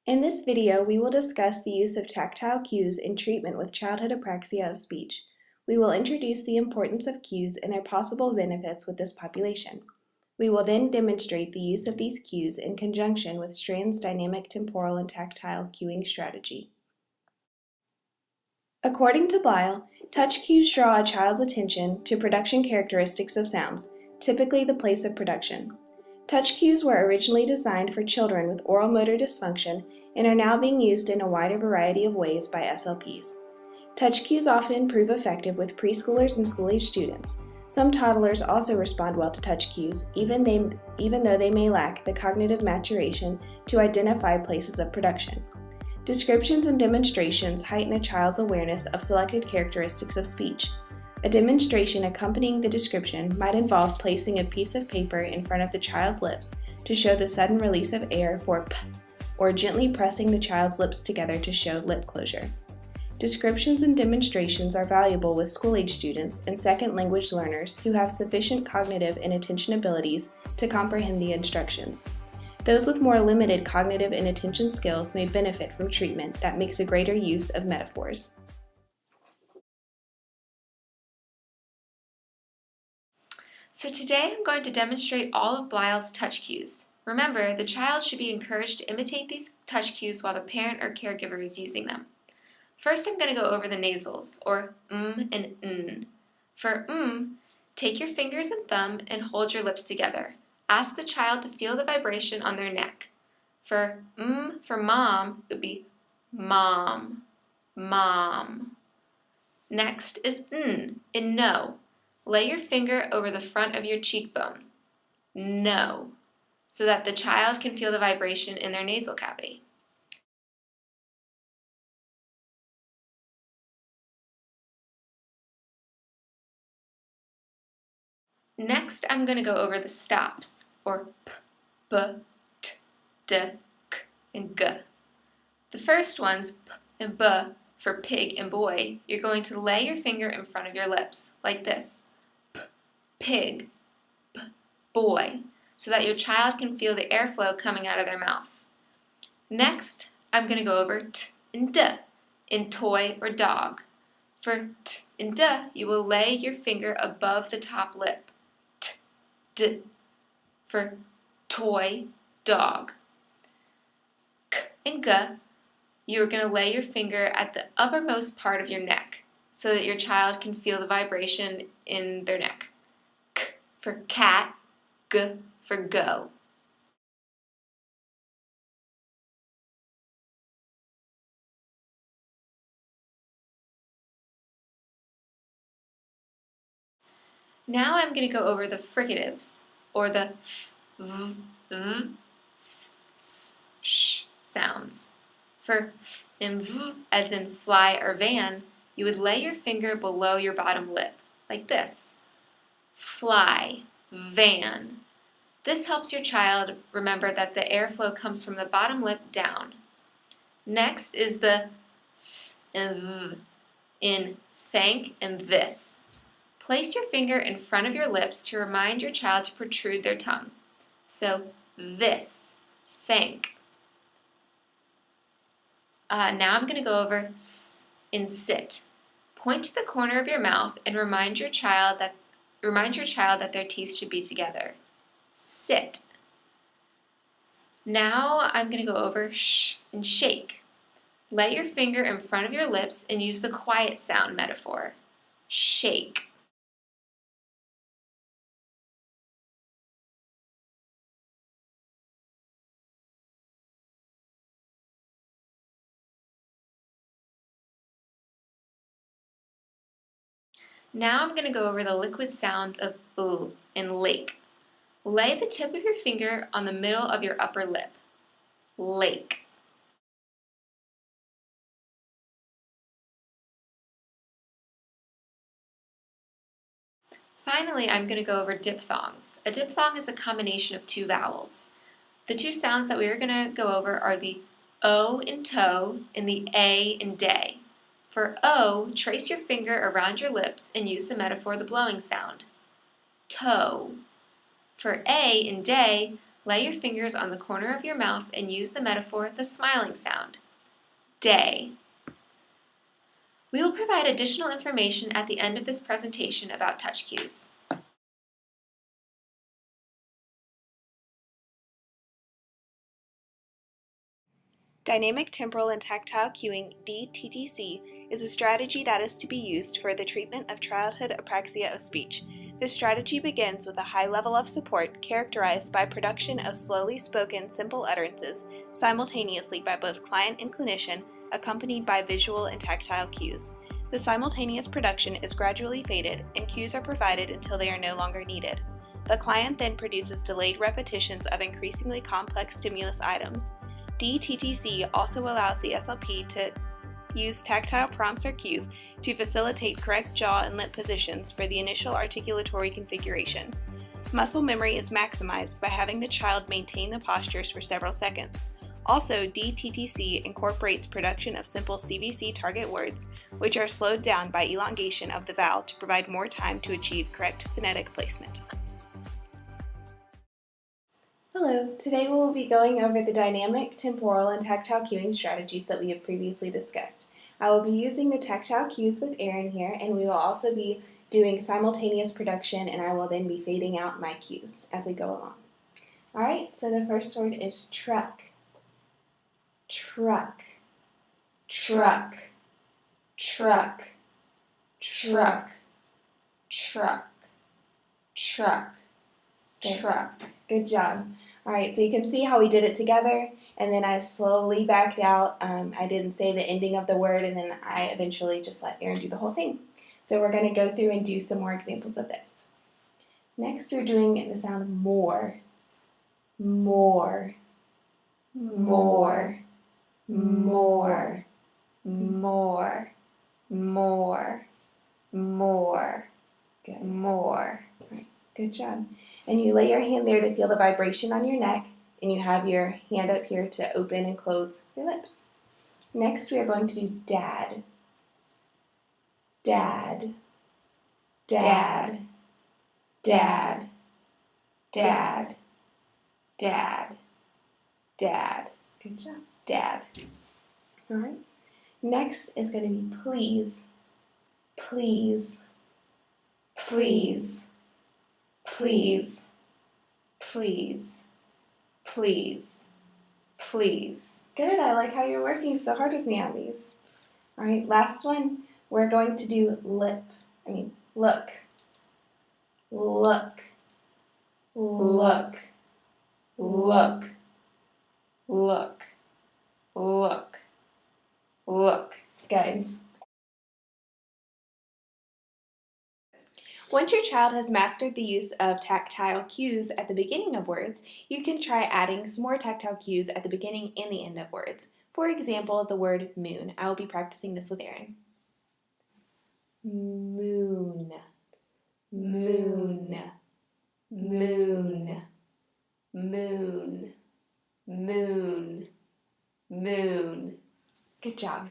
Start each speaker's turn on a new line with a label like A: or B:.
A: In this video, we will discuss the use of tactile cues in treatment with childhood apraxia of speech. We will introduce the importance of cues and their possible benefits with this population. We will then demonstrate the use of these cues in conjunction with Strand's dynamic temporal and tactile cueing strategy. According to Blyle, touch cues draw a child's attention to production characteristics of sounds, typically the place of production. Touch cues were originally designed for children with oral motor dysfunction and are now being used in a wider variety of ways by SLPs. Touch cues often prove effective with preschoolers and school-age students. Some toddlers also respond well to touch cues, even though they may lack the cognitive maturation to identify places of production. Descriptions and demonstrations heighten a child's awareness of selected characteristics of speech. A demonstration accompanying the description might involve placing a piece of paper in front of the child's lips to show the sudden release of air for p, or gently pressing the child's lips together to show lip closure. Descriptions and demonstrations are valuable with school-age students and second language learners who have sufficient cognitive and attention abilities to comprehend the instructions. Those with more limited cognitive and attention skills may benefit from treatment that makes a greater use of metaphors.
B: So today I'm going to demonstrate all of Blyle's touch cues. Remember, the child should be encouraged to imitate these touch cues while the parent or caregiver is using them. First, I'm going to go over the nasals, or and n. For take your fingers and thumb and hold your lips together. Ask the child to feel the vibration on their neck. For mom, it would be mom, mom. Next is in no. Lay your finger over the front of your cheekbone, no, so that the child can feel the vibration in their nasal cavity. Next, I'm going to go over the stops, or p, b, t, d, k, and g. The first one's p and b for pig and boy. You're going to lay your finger in front of your lips, like this. Pig, p, boy, so that your child can feel the airflow coming out of their mouth. Next, I'm going to go over t and d in toy or dog. For t and d, you will lay your finger above the top lip. T, d, for toy, dog. K and g, you're going to lay your finger at the uppermost part of your neck so that your child can feel the vibration in their neck. For cat, g for go. Now I'm going to go over the fricatives, or the f, v, s, sh sounds. For f and v, as in fly or van, you would lay your finger below your bottom lip, like this. Fly, van. This helps your child remember that the airflow comes from the bottom lip down. Next is the f and v in thank and this. Place your finger in front of your lips to remind your child to protrude their tongue. So this, thank. Now I'm going to go over s in sit. Point to the corner of your mouth and remind your child that their teeth should be together. Sit. Now I'm going to go over sh and shake. Lay your finger in front of your lips and use the quiet sound metaphor. Shake. Now I'm going to go over the liquid sound of l in lake. Lay the tip of your finger on the middle of your upper lip. Lake. Finally, I'm going to go over diphthongs. A diphthong is a combination of two vowels. The two sounds that we are going to go over are the O in toe and the A in day. For O, trace your finger around your lips and use the metaphor of the blowing sound. Toe. For A in day, Lay your fingers on the corner of your mouth and use the metaphor, the smiling sound. Day. We will provide additional information at the end of this presentation about touch cues.
A: Dynamic temporal and tactile cueing, DTTC, is a strategy that is to be used for the treatment of childhood apraxia of speech. This strategy begins with a high level of support characterized by production of slowly spoken simple utterances simultaneously by both client and clinician, accompanied by visual and tactile cues. The simultaneous production is gradually faded, and cues are provided until they are no longer needed. The client then produces delayed repetitions of increasingly complex stimulus items. DTTC also allows the SLP to use tactile prompts or cues to facilitate correct jaw and lip positions for the initial articulatory configuration. Muscle memory is maximized by having the child maintain the postures for several seconds. Also, DTTC incorporates production of simple CVC target words, which are slowed down by elongation of the vowel to provide more time to achieve correct phonetic placement. Hello, today we will be going over the dynamic, temporal, and tactile cueing strategies that we have previously discussed. I will be using the tactile cues with Erin here, and we will also be doing simultaneous production, and I will then be fading out my cues as we go along. Alright, so the first word is truck. Truck. Truck. Truck. Truck. Truck. Truck. Truck. Good job. Alright, so you can see how we did it together, and then I slowly backed out. I didn't say the ending of the word, and then I eventually just let Erin do the whole thing. So we're going to go through and do some more examples of this. Next, we're doing the sound more. More. More. More. More. More. More. Good. More. Right. Good job. And you lay your hand there to feel the vibration on your neck, and you have your hand up here to open and close your lips. Next, we are going to do dad. Dad. Dad. Dad. Dad. Dad. Dad. Good job. Dad. All right. Next is going to be please. Please. Please. Please. Please. Please. Please. Good. I like how you're working so hard with me on these. All right. Last one. We're going to do look. Look. Look. Look. Look. Look. Look. Look. Good. Once your child has mastered the use of tactile cues at the beginning of words, you can try adding some more tactile cues at the beginning and the end of words. For example, the word moon. I will be practicing this with Erin. Moon. Moon. Moon. Moon. Moon. Moon. Good job.